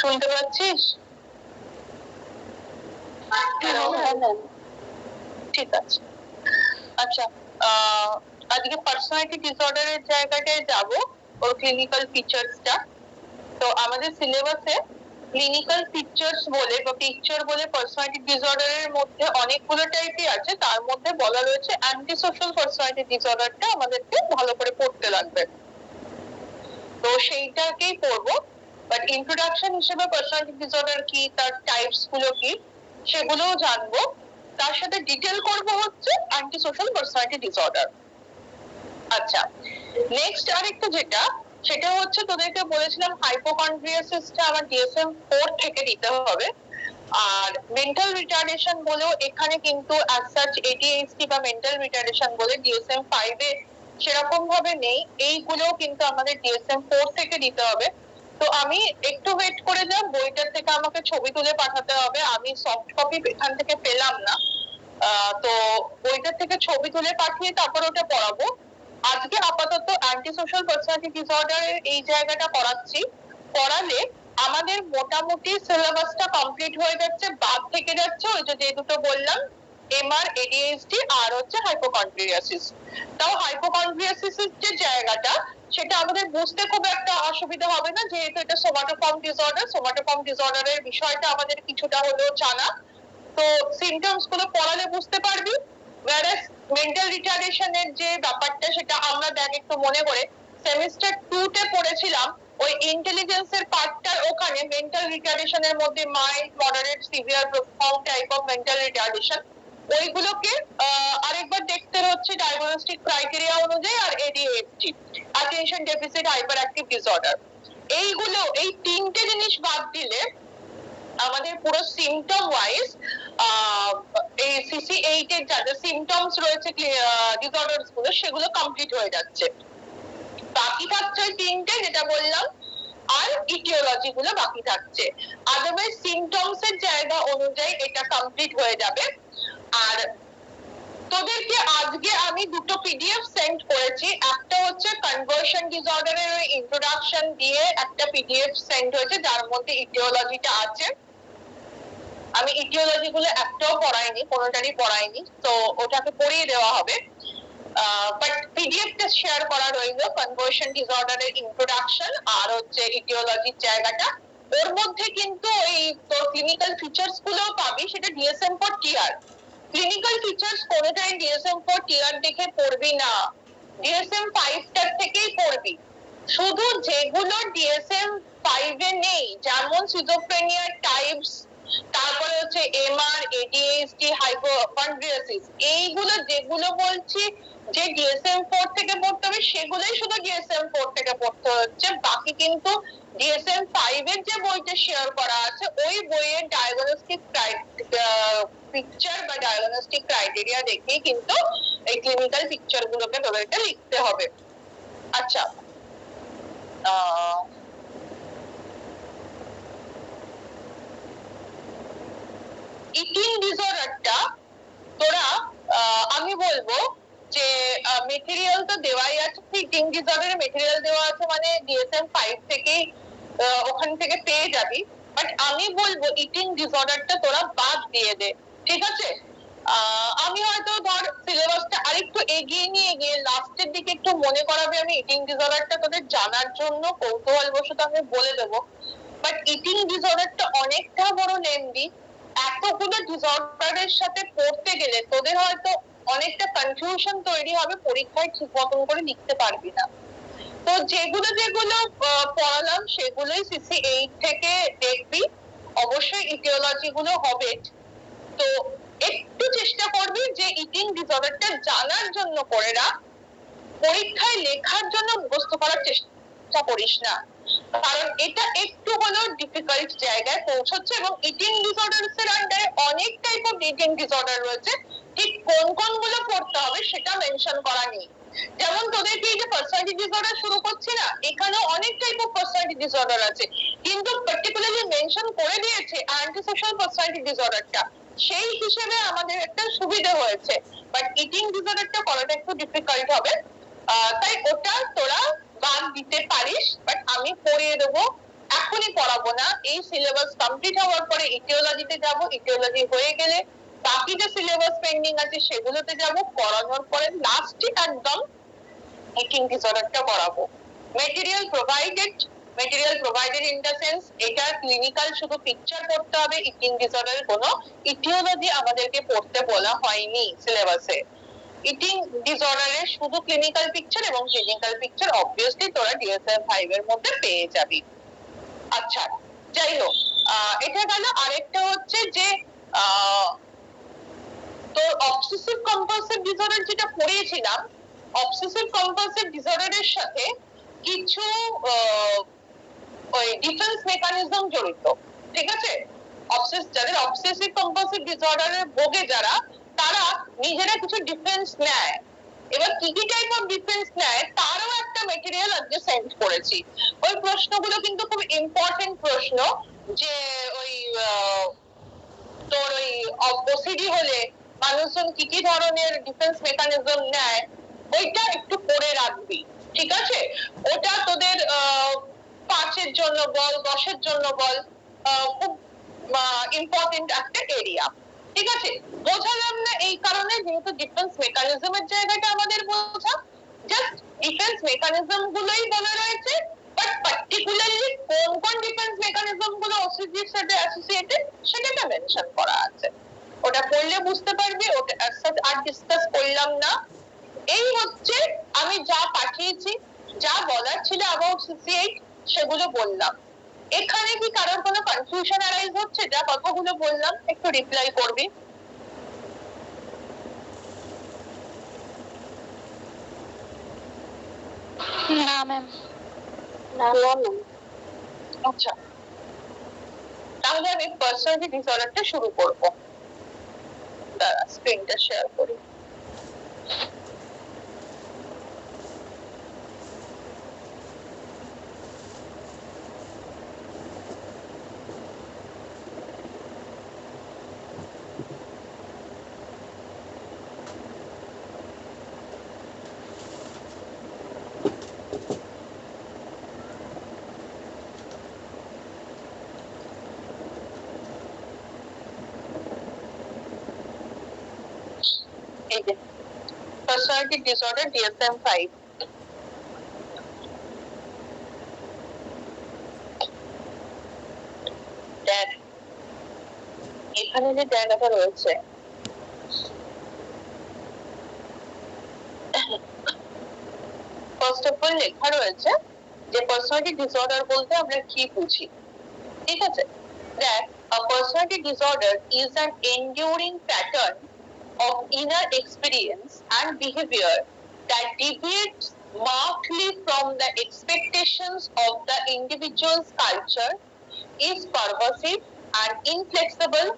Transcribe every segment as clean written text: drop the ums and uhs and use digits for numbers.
শুনতে পাচ্ছিস? ঠিক আছে। আচ্ছা, আজকে পার্সোনালিটি ডিসঅর্ডারের জায়গাটায় যাব, ওর ক্লিনিক্যাল ফিচার্সটা। তো আমাদের সিলেবাসে ক্লিনিক্যাল ফিচার্স বলে বা পিকচার বলে পার্সোনালিটি ডিসঅর্ডারের মধ্যে অনেকগুলো টাইপই আছে। তার মধ্যে বলা রয়েছে অ্যান্টি সোশ্যাল পার্সোনালিটি ডিসঅর্ডারটা আমাদেরকে ভালো করে পড়তে লাগবে, তো সেইটাকেই পড়বো। বাট ইন্ট্রোডাকশন হিসেবে পার্সোনালিটি ডিসঅর্ডার কি, তার টাইপস গুলো কি, সেগুলোও জানবো। তার সাথে ডিটেল করবো হচ্ছে অ্যান্টি সোশ্যাল পার্সোনালিটি ডিসঅর্ডার। আচ্ছা, নেক্সট আরেকটা যেটা, সেটা হচ্ছে তোদেরকে বলেছিলাম হাইপোকন্ড্রিয়াসিসটা আমার DSM-4 থেকে দিতে হবে। আর মেন্টাল রিটার্ডেশন বলেও এখানে কিন্তু অ্যাজ সাচ ADHD বা মেন্টাল রিটার্ডেশন বলে DSM-5 এ সেরকম ভাবে নেই, এইগুলো কিন্তু আমাদের DSM-4 থেকে দিতে হবে। তো আমি একটু ওয়েট করে যাও, বইটার থেকে আমাকে ছবি তুলে পাঠাতে হবে, আমি সফট কপি এখান থেকে পেলাম না। তো বইটার থেকে ছবি তুলে পাঠিয়ে তারপর ওটা পড়াবো। আজকে আপাতত অ্যান্টি সোশ্যাল পার্সোনালিটি ডিসঅর্ডারের এই জায়গাটা পড়াচ্ছি। পড়ালে আমাদের মোটামুটি সিলেবাসটা কমপ্লিট হয়ে যাচ্ছে, বাদ থেকে যাচ্ছে ওই যে দুটো বললাম, MR, ADHD আর হচ্ছে হাইপোকন্ড্রিয়াসিস। তাও হাইপোকন্ড্রিয়াসিসের যে জায়গাটা, সেটা আমাদের বুঝতে খুব একটা অসুবিধা হবে না, যেহেতু এটা সোমাটোফর্ম ডিসঅর্ডার। সোমাটোফর্ম ডিসঅর্ডারের বিষয়টা আমাদের কিছুটা হলেও জানা, তো সিমটমস গুলো পড়ালে বুঝতে পারবি। whereas মেন্টাল রিটার্ডেশনের যে ব্যাপারটা, সেটা আমরা দেখ একটু মনে করে সেমিস্টার 2 তে পড়েছিলাম। ওই ইন্টেলিজেন্সের পার্টটার ওখানে মেন্টাল রিটার্ডেশনের মধ্যে mild, moderate, severe, profound type of mental retardation, ওইগুলোকে আরেকবার দেখতে হচ্ছে ডায়াগনস্টিক ক্রাইটেরিয়া অনুযায়ী। আর ADHD, attention deficit hyperactive disorder, এইগুলো, এই তিনটে জিনিস বাদ দিলে আমাদের পুরো সিমটম ওয়াইজ এই CC8 এর যা সিমটমস রয়েছে ডিসঅর্ডারস গুলো, সেগুলো কমপ্লিট হয়ে যাচ্ছে। বাকি থাকছে ওই তিনটে যেটা বললাম, আর ইটিওলজি গুলো বাকি থাকছে। আদারওয়াইজ সিমটমস এর জায়গা অনুযায়ী এটা কমপ্লিট হয়ে যাবে। আর তোদেরকে আজকে আমি দুটো PDF সেন্ড করেছি। একটা হচ্ছে কনভার্সন ডিসঅর্ডারের ইন্ট্রোডাকশন দিয়ে একটা PDF সেন্ড হয়েছে, যার মধ্যে ইটিওলজিটা আছে। আমি ইটিওলজি গুলো একটাও পড়াইনি, কোনোটারই পড়াইনি, তো ওটাকে পড়িয়ে দেওয়া হবে। বাট পিডিএফটা শেয়ার করা রইল, কনভার্সন ডিসঅর্ডারের ইন্ট্রোডাকশন আর হচ্ছে ইটিওলজির জায়গাটা। ওর মধ্যে কিন্তু এই তোর ক্লিনিক্যাল ফিচার্স গুলো পাবি, সেটা DSM-4 TR। ক্লিনিক্যাল ফিচার্স কোনোটাই DSM-4 TR দেখে পড়বি না, DSM-5 টার থেকেই পড়বি। শুধু যেগুলো DSM-5 এ নেই, যেমন সিজোফ্রেনিয়ার টাইপস, তারপরে হচ্ছে MR, ADHD, হাইপোকন্ড্রিয়াসিস, এইগুলো যেগুলো বলছি যে DSM-4 থেকে পড়তে হবে, সেগুলোই শুধু DSM-4 থেকে পড়তে হচ্ছে। বাকি কিন্তু DSM-5 এর যে বইটা শেয়ার করা আছে, ওই বইয়ের ডায়াগনস্টিক পিকচার বা ডায়াগনস্টিক ক্রাইটেরিয়া দেখেই কিন্তু এই ক্লিনিক্যাল পিকচার গুলোকে তোদেরকে লিখতে হবে। আচ্ছা, ইটিং ডিসঅর্ডারটা তোরা, আমি বলবো যে মেটেরিয়াল তো দেওয়াই আছে, ইটিং ডিসঅর্ডারের মেটেরিয়াল দেওয়া আছে, মানে DSM-5 থেকেই ওখান থেকে পেয়ে যাবি। বাট আমি বলবো ইটিং ডিসঅর্ডারটা তোরা বাদ দিয়ে দে, ঠিক আছে? আমি হয়তো ধর সিলেবাসটা আরেকটু এগিয়ে নিয়ে গিয়ে লাস্টের দিকে একটু মনে করাবে, আমি ইটিং ডিসঅর্ডারটা তোদের জানার জন্য কৌতূহলবশত আমি বলে দেবো। বাট ইটিং ডিসঅর্ডারটা অনেকটা বড় লেন্দি, এতগুলো ডিসঅর্ডারের সাথে পড়তে গেলে তোদের হয়তো অনেকটা কনফিউশন তৈরি হবে, পরীক্ষায় ঠিক মতন করে লিখতে পারবি না। তো যেগুলো যেগুলো পড়ালাম সেগুলোই CC8 থেকে দেখবি, অবশ্যই ইটিওলজি গুলো হবে। তো একটু চেষ্টা করবি যে ইটিং ডিসঅর্ডারটা জানার জন্য করে রাখ, পরীক্ষায় লেখার জন্য মুখস্থ করার চেষ্টা করিস না, কারণ এটা একটু হলেও ডিফিকাল্ট জায়গায় পৌঁছচ্ছে। এবং ইটিং ডিসঅর্ডারস এর আন্ডারে অনেক টাইপ অফ ইটিং ডিসঅর্ডার রয়েছে, ঠিক কোন কোন গুলো পড়তে হবে সেটা মেনশন করা নেই। যেমন তোদেরকে এই যে পার্সোনালিটি ডিসঅর্ডার শুরু করছি না, এখানেও অনেক টাইপ অফ পার্সোনালিটি ডিসঅর্ডার আছে, কিন্তু পার্টিকুলারলি মেনশন করে দিয়েছে অ্যান্টি সোশ্যাল পার্সোনালিটি ডিসঅর্ডারটা, সেই হিসেবে আমাদের একটা সুবিধা হয়েছে। বাট ইটিং ডিসঅর্ডারটা করাটা একটু ডিফিকাল্ট হবে, তাই ওটা তোরা বাদ দিতে পারিস। বাট আমি পড়িয়ে দেবো, এখনই পড়াবো না, এই সিলেবাস কমপ্লিট হওয়ার পরে ইটিওলজিতে যাব, ইটিওলজি হয়ে গেলে বাকি যে সিলেবাস পেন্ডিং আছে সেগুলোতে যাব, পড়ানোর পরে লাস্টে একদম ইটিং ডিসঅর্ডারটা পড়াবো। Material provided in the sense এটা ক্লিনিক্যাল শুধু পিকচার করতে হবে, ইটিং ডিসঅর্ডারের কোনো ইটিওলজি আমাদেরকে পড়তে বলা হয়নি সিলেবাসে। ইটিং ডিসঅর্ডারের শুধু ক্লিনিক্যাল পিকচার এবং ক্লিনিক্যাল পিকচার অবভিয়াসলি তোরা DSM-5 এর মধ্যে পেয়ে যাবি। আচ্ছা যাই হোক, এটা গেল। আরেকটা হচ্ছে যে তোর অবসেসিভ কম্পালসিভ ডিসঅর্ডার যেটা পড়িয়েছিলাম, অবসেসিভ কম্পালসিভ ডিসঅর্ডারের সাথে কিছু ওই ডিফেন্স মেকানিজম জড়িত, ঠিক আছে? যাদের অবসেসিভ কম্পালসিভ ডিসঅর্ডারে ভোগে যারা, তারা নিজেরা কিছু ডিফেন্স নেয়। এবার কি কি টাইপ অফ ডিফেন্স নেয় তারও একটা মেটেরিয়াল আজকে সেন্ড করেছি। ওই প্রশ্নগুলো কিন্তু খুব ইম্পর্টেন্ট প্রশ্ন, যে ওই তোর ওই ওসিডি হলে মানুষজন কি কি ধরনের ডিফেন্স মেকানিজম নেয় ওইটা একটু পড়ে রাখবি, ঠিক আছে? ওটা তোদের 5-এর জন্য বল, 10-এর জন্য বল, খুব ইম্পর্টেন্ট একটা এরিয়া, ঠিক আছে? বোঝালাম না এই কারণে, যেহেতু ডিফেন্স মেকানিজমের জায়গাটা আমাদের বোঝা, জাস্ট ডিফেন্স মেকানিজম গুলোই বলা রয়েছে, বাট পার্টিকুলারলি কোন কোন ডিফেন্স মেকানিজম গুলো ওসিডির সাথে অ্যাসোসিয়েটেড সেটাকে মেনশন করা আছে। ওটা পড়লে বুঝতে পারবি, ওটা আর ডিসকাস করলাম না। এই হচ্ছে আমি যা পাঠিয়েছি, যা বলার ছিল অ্যাবাউট CC8 সেগুলো বললাম। এখানে কি কারোর কোনো কনফিউশন অ্যারাইজ হচ্ছে? যা কথাগুলো বললাম একটু রিপ্লাই করবি। না ম্যাম। আচ্ছা, তাহলে আমি পার্সোনালিটি ডিসঅর্ডারটা শুরু করব। দাঁড়া স্ক্রিনটা শেয়ার করি। Personality disorder DSM-5 দেখ, এখানে যে জায়গাটা রয়েছে ফার্স্ট অফ অল লেখা রয়েছে যে পার্সোনালিটি ডিসঅর্ডার বলতে আমরা কি বুঝি, ঠিক আছে? দেখ, a personality disorder is an enduring pattern of inner experience and behavior that deviates markedly from the expectations of the individual's culture, is pervasive and inflexible,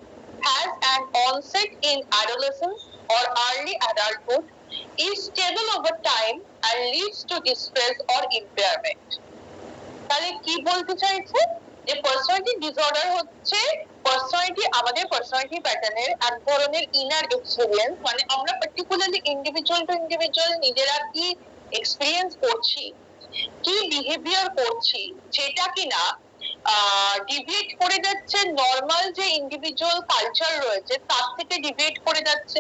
has an onset in adolescence or early adulthood, is stable over time and leads to distress or impairment. তাহলে কি বলতে চাইছে? যে personality disorder হচ্ছে আমাদের personality প্যাটার্নের এক ধরনের ইনার এক্সপেরিয়েন্স, মানে আমরা পার্টিকুলারলি ইন্ডিভিজুয়াল টু ইন্ডিভিজুয়াল নিজেরা কি এক্সপেরিয়েন্স করছি, কি বিহেভিয়ার করছি, যেটা কিনা ডিভিয়েট করে যাচ্ছে নর্মাল যে ইন্ডিভিজুয়াল কালচার রয়েছে তার থেকে ডিভিয়েট করে যাচ্ছে।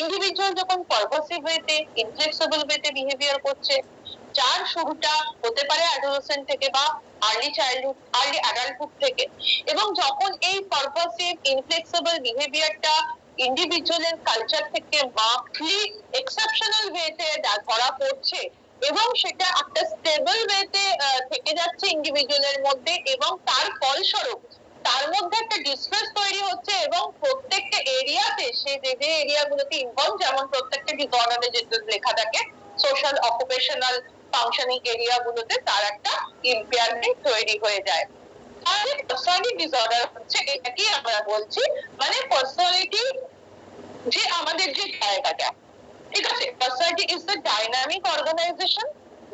ইন্ডিভিজুয়াল যখন পারভাসিভ ওয়েতে, ইনফ্লেক্সিবল ওয়েতে বিহেভিয়ার করছে, যার শুরুটা হতে পারে অ্যাডোলেসেন্ট থেকে বা আর্লি অ্যাডাল্টহুড থেকে, এবং যখন এই পারভাসিভ ইনফ্লেক্সিবল বিহেভিয়ারটা ইন্ডিভিজুয়ালের কালচার থেকে মার্কলি এক্সেপশনাল ওয়েতে ধরা পড়ছে এবং সেটা একটা স্টেবল ওয়েতে থেকে যাচ্ছে ইন্ডিভিজুয়ালের মধ্যে, এবং তার ফলস্বরূপ তার মধ্যে একটা ডিস্ট্রেস তৈরি হচ্ছে, এবং প্রত্যেকটা এরিয়াতে সে যে যে এরিয়াগুলোতে ইনভলভ, যেমন প্রত্যেকটা ডিসঅর্ডারে যেটা লেখা থাকে সোশ্যাল অকুপেশনাল ফাংশনিং এরিয়াগুলোতে তার একটা ইম্পেয়ারমেন্ট তৈরি হয়ে যায়। তাহলে পার্সোনালিটি ডিসঅর্ডার হচ্ছে এটাকেই আমরা বলছি, মানে পার্সোনালিটি যে আমাদের যে জায়গাটা, ঠিক আছে? Personality is the dynamic organization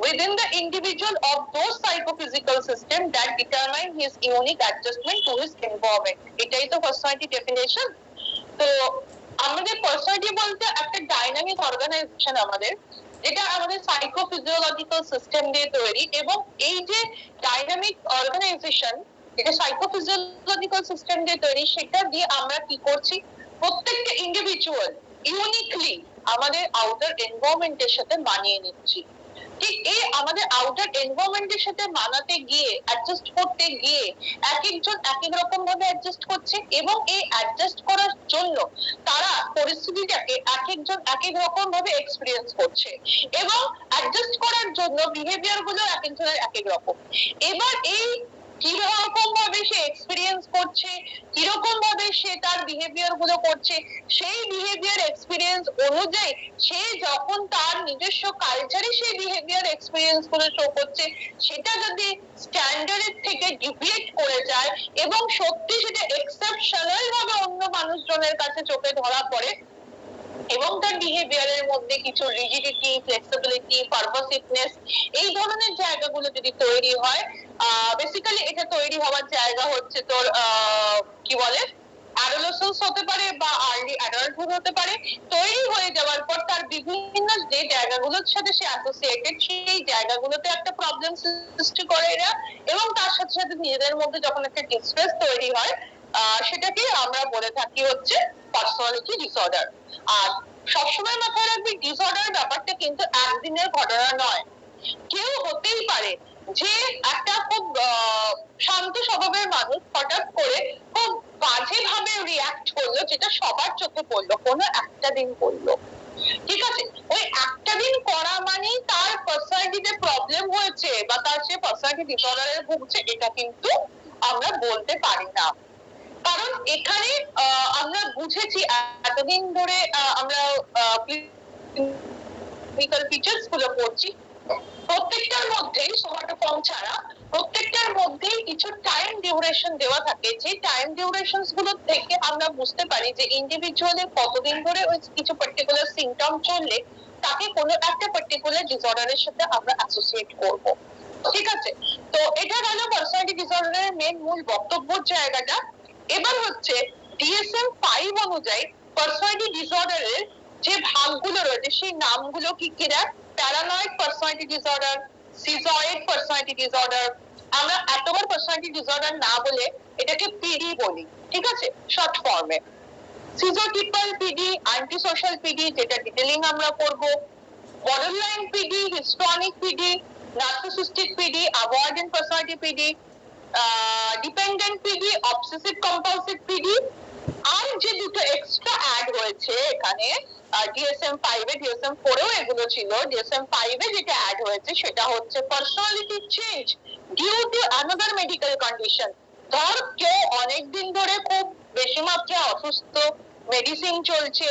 within the individual of those psychophysical system that determine his unique adjustment to his environment. এটাই তো পার্সোনালিটি ডেফিনেশন। তো আমাদের পার্সোনালিটি বলতে একটা ডাইনামিক অর্গানাইজেশন আমাদের, যেটা আমাদের সাইকোফিজিওলজিক্যাল সিস্টেম দিয়ে তৈরি, এবং এই যে ডাইনামিক অর্গানাইজেশন যেটা সাইকোফিজিওলজিক্যাল সিস্টেম দিয়ে তৈরি, সেটা দিয়ে আমরা কি করছি, প্রত্যেকটা ইন্ডিভিজুয়াল ইউনিকলি আমাদের আউটার এনভায়রনমেন্টের সাথে মানিয়ে নিচ্ছি। ঠিক এই আমাদের আউটার এনভায়রনমেন্টের সাথে মানাতে গিয়ে, অ্যাডজাস্ট করতে গিয়ে এক একজন এক এক রকম ভাবে অ্যাডজাস্ট করছে, এবং এই অ্যাডজাস্ট করার জন্য তারা পরিস্থিতিটাকে এক একজন এক এক রকম ভাবে এক্সপিরিয়েন্স করছে, এবং অ্যাডজাস্ট করার জন্য বিহেভিয়ার গুলো এক একজনের এক এক রকম। এবার এই কিরকম ভাবে সে এক্সপিরিয়েন্স করছে, কিরকম ভাবে সে তার বিহেভিয়ার গুলো করছে, সেই বিহেভিয়ার এক্সপিরিয়েন্স অনুযায়ী সে যখন তার নিজস্ব কালচারে সেই বিহেভিয়ার এক্সপিরিয়েন্স গুলো শো করছে, সেটা যদি স্ট্যান্ডার্ডের থেকে ডিভিয়েট করে যায় এবং সত্যি সেটা এক্সেপশনাল ভাবে অন্য মানুষজনের কাছে চোখে ধরা পড়ে, এবং তার বিহেভিয়ারের মধ্যে কিছু রিজিডিটি, ফ্লেক্সিবিলিটি, পারপাসিভনেস, এই ধরনের জায়গাগুলো যদি তৈরি হয়, বেসিক্যালি এটা তৈরি হওয়ার জায়গা হচ্ছে তোর কি বলে অ্যাডোলেসেন্স হতে পারে বা আর্লি অ্যাডাল্টহুড হতে পারে। তৈরি হয়ে যাওয়ার পর তার বিভিন্ন যে জায়গাগুলোর সাথে সে অ্যাসোসিয়েটেড, সেই জায়গাগুলোতে একটা প্রবলেম সৃষ্টি করে এরা, এবং তার সাথে সাথে নিজেদের মধ্যে যখন একটা ডিস্ট্রেস তৈরি হয়, সেটাকে আমরা বলে থাকি হচ্ছে পার্সোনালিটি ডিসঅর্ডার। আর সবসময় মাথায় রাখবি, ডিসঅর্ডার ব্যাপারটা কিন্তু একদিনের ঘটনা নয়। কেউ হতেই পারে যে একটা খুব শান্ত স্বভাবের মানুষ হঠাৎ করে খুব বাজে ভাবে রিয়াক্ট করলো, যেটা সবার চোখে পড়লো, কোনো একটা দিন করলো, ঠিক আছে, ওই একটা দিন করা মানেই তার পার্সোনালিটিতে প্রবলেম হয়েছে বা তার সে পার্সোনালিটি ডিসঅর্ডারে ভুগছে, এটা কিন্তু আমরা বলতে পারি না। কারণ এখানে আমরা বুঝেছি এতদিন ধরে আমরা ক্লিনিক্যাল ফিচার্স গুলো পড়ছি, প্রত্যেকটার মধ্যেই সোমাটোফর্ম ছাড়া প্রত্যেকটার মধ্যেই কিছু টাইম ডিউরেশন দেওয়া থাকে, যে টাইম ডিউরেশন গুলো থেকে আমরা বুঝতে পারি যে ইন্ডিভিজুয়ালি কতদিন ধরে ওই কিছু পার্টিকুলার সিমটম চললে তাকে কোনো একটা পার্টিকুলার ডিসঅর্ডারের সাথে আমরা অ্যাসোসিয়েট করব, ঠিক আছে। তো এটা গেল পার্সোনালিটি ডিসঅর্ডারের মেন মূল বক্তব্যের জায়গাটা। এবার হচ্ছে DSM-5 অনুযায়ী পার্সোনালিটি ডিসঅর্ডারের যে ভাগগুলো রয়েছে সেই নামগুলো কি কিরা: paranoid personality disorder, schizoid personality disorder. আমরা এতবার পার্সোনালিটি ডিসঅর্ডার না বলে এটাকে PD বলি, ঠিক আছে, শর্ট ফর্মে। সিজোটিপাল PD, অ্যান্টি সোশ্যাল PD, যেটা ডিটেইলিং আমরা করব, borderline PD, হিস্ট্রনিক PD, narcissistic PD, avoidant personality PD, dependent PD, obsessive compulsive PD। আর যে দুটো এক্সট্রা অ্যাড হয়েছে এখানে DSM-5 এ, DSM-4 এও এগুলো ছিল, DSM-5 এ যেটা অ্যাড হয়েছে সেটা হচ্ছে personality change due to another medical condition. ধর কেউ অনেকদিন ধরে খুব বেশি মাত্রায় অসুস্থ, মেডিসিন চলছে,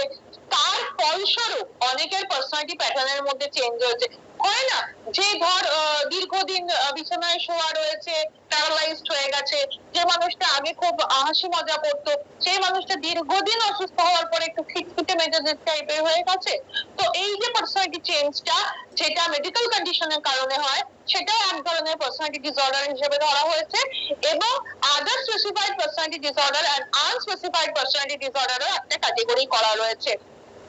তার ফলস্বরূপ অনেকের পার্সোনালিটি প্যাটার্নের মধ্যে চেঞ্জ হয়েছে। হয় না যে ধর দীর্ঘদিন বিছানায় শোয়া রয়েছে, প্যারালাইজড হয়ে গেছে, যে মানুষটা আগে খুব হাসি মজা করতো সেই মানুষটা দীর্ঘদিন অসুস্থ হওয়ার পরে একটু খিটখিটে মেজাজের টাইপের হয়ে গেছে। তো এই যে পার্সোনালিটি চেঞ্জটা যেটা মেডিকেল কন্ডিশনের কারণে হয়, সেটাও এক ধরনের পার্সোনালিটি ডিসঅর্ডার হিসেবে ধরা হয়েছে। এবং other specified personality disorder and unspecified personality ডিসঅর্ডারও একটা ক্যাটাগরি করা রয়েছে।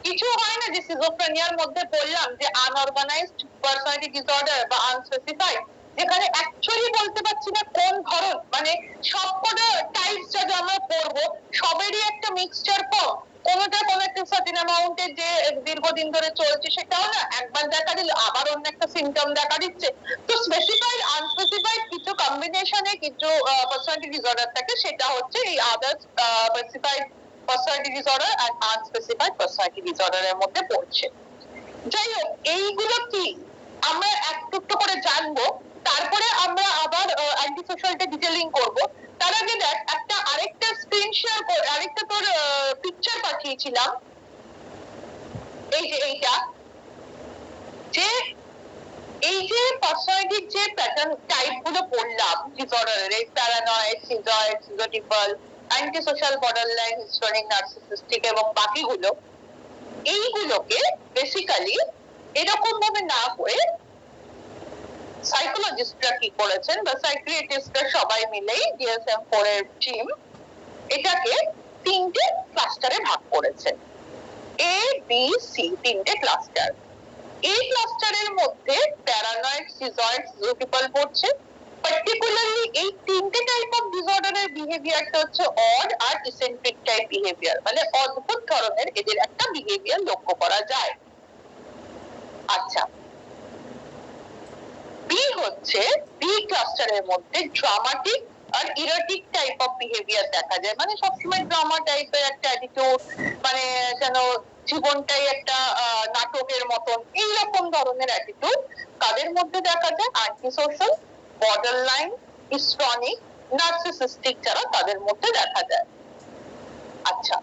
কিছু হয় না যে সিজোফ্রেনিয়ার মধ্যে বললাম যে আনঅর্গানাইজড পার্সোনালিটি ডিসঅর্ডার বা আনস্পেসিফাইড, যেখানে অ্যাকচুয়ালি বলতে পারছি না কোন ধরন, মানে সবকটা টাইপস যা আমরা পড়বো সবেরই একটা মিক্সচার ফর্ম, কোনোটা কোনো একটা সার্টেন অ্যামাউন্টের যে দীর্ঘদিন ধরে চলছে সেটাও না, একবার দেখা দিল আবার অন্য একটা সিমটম দেখা দিচ্ছে। তো স্পেসিফাইড আনস্পেসিফাইড কিছু কম্বিনেশনে কিছু পার্সোনালিটি ডিসঅর্ডার থাকে, সেটা হচ্ছে এই আদার স্পেসিফাইড পার্সোনালিটি ডিসঅর্ডার আর আনস্পেসিফাইড পার্সোনালিটি ডিসঅর্ডার এর মধ্যে পড়ছে। যাই হোক, এইগুলো কি আমরা একটু একটু করে জানবো, তারপরে আমরা আবার অ্যান্টি সোশ্যালটা ডিটেইলিং করব। তার আগে দেখ একটা আরেকটা স্ক্রিন শেয়ার করে আরেকটা তোর পিকচার পাঠিয়েছিলাম, এই যে এইটা, যে এই যে পার্সোনালিটির যে প্যাটার্ন টাইপ গুলো পড়লাম ডিসঅর্ডারের, paranoid, schizoid, schizotypal, antisocial, borderline, histrionic, narcissistic এবং বাকিগুলো, এইগুলোকে বেসিক্যালি এরকম ভাবে না করে সাইকোলজিস্টরা কি করেছেন বা সাইকিয়াট্রিস্টরা সবাই মিলেই DSM-4 এর টিম এটাকে তিনটে ক্লাস্টারে ভাগ করেছে, A, B, C, তিনটে ক্লাস্টার। এই ক্লাস্টারের মধ্যে প্যারানয়েড, সিজয়েড, স্কিজোটিপাল পড়ছে। পার্টিকুলারলি এই তিনটে টাইপ অফ ডিসঅর্ডারের বিহেভিয়ারটা হচ্ছে অড আর ইসেন্ট্রিক টাইপ বিহেভিয়ার, মানে অদ্ভুত ধরনের এদের একটা বিহেভিয়ার লক্ষ্য করা যায়। আচ্ছা, বি হচ্ছে, বি ক্লাস্টারের মধ্যে ড্রামাটিক আর ইরোটিক টাইপ অফ বিহেভিয়ার দেখা যায়, মানে সবসময় ড্রামা টাইপের একটা অ্যাটিটিউড, মানে যেন জীবনটাই একটা নাটকের মতন, এইরকম ধরনের অ্যাটিটিউড তাদের মধ্যে দেখা যায়। Antisocial, borderline, histrionic, narcissistic যারা, তাদের মধ্যে দেখা যায়। আচ্ছা,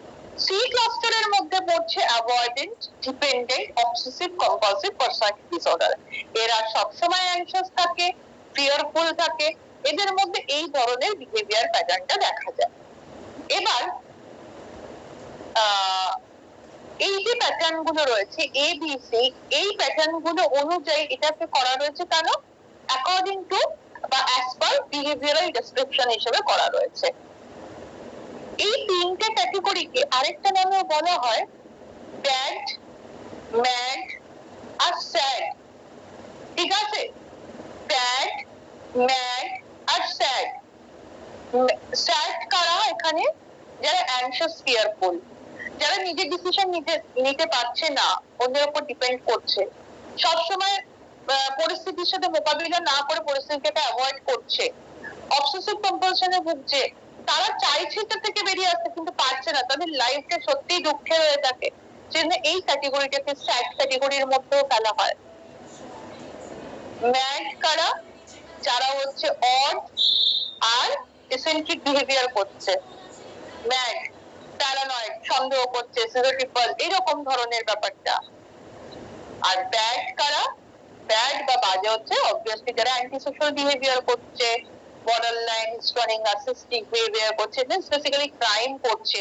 সি ক্লাস্টারের মধ্যে পড়ছে avoidant, dependent, obsessive compulsive personality disorder. এরা সবসময় অ্যাংশাস থাকে, ফিয়ারফুল থাকে, এদের মধ্যে এই ধরনের বিহেভিয়ার প্যাটার্নটা দেখা যায়। এবার এই যে প্যাটার্ন গুলো রয়েছে এ বি সি, এই প্যাটার্ন গুলো অনুযায়ী এটাকে করা রয়েছে কেন? অ্যাকর্ডিং টু বা অ্যাজ পার বিহেভিয়ারাল ডেসক্রিপশন হিসেবে করা রয়েছে। এই তিনটে ক্যাটাগরিকে আরেকটা নামে বলা হয় ব্যাড, ম্যাড আর স্যাড। ঠিক আছে, ব্যাড, ম্যাড আর স্যাড। স্যাড কারা? এখানে যারা অ্যাংশাস, ফিয়ারফুল, যারা নিজের ডিসিশন নিতে পারছে না, অন্যের উপর ডিপেন্ড করছে, সবসময় পরিস্থিতির সাথে মোকাবিলা না করে পরিস্থিতিটাকে অ্যাভয়েড করছে, অবসেসিভ কম্পালশনে ভুগছে, তারা চাইছে এটা থেকে বেরিয়ে আসতে কিন্তু পারছে না, তাদের লাইফটা সত্যিই দুঃখে হয়ে থাকে, সেজন্য এই ক্যাটাগরিটাকে স্যাড ক্যাটাগরির মধ্যেও ফেলা হয়। ম্যাড কারা? যারা হচ্ছে অড আর এসেন্ট্রিক বিহেভিয়ার করছে, ম্যাড, প্যারানয়েড, সন্দেহ করছে, স্কিজোটিপাল, এরকম ধরনের ব্যাপারটা। আর ব্যাড কারা? ব্যাড বা বাজে হচ্ছে অবভিয়াসলি যারা অ্যান্টি সোশ্যাল বিহেভিয়ার করছে, border line, histrionic, narcissistic behaviour করছে, স্পেসিফিক্যালি ক্রাইম করছে,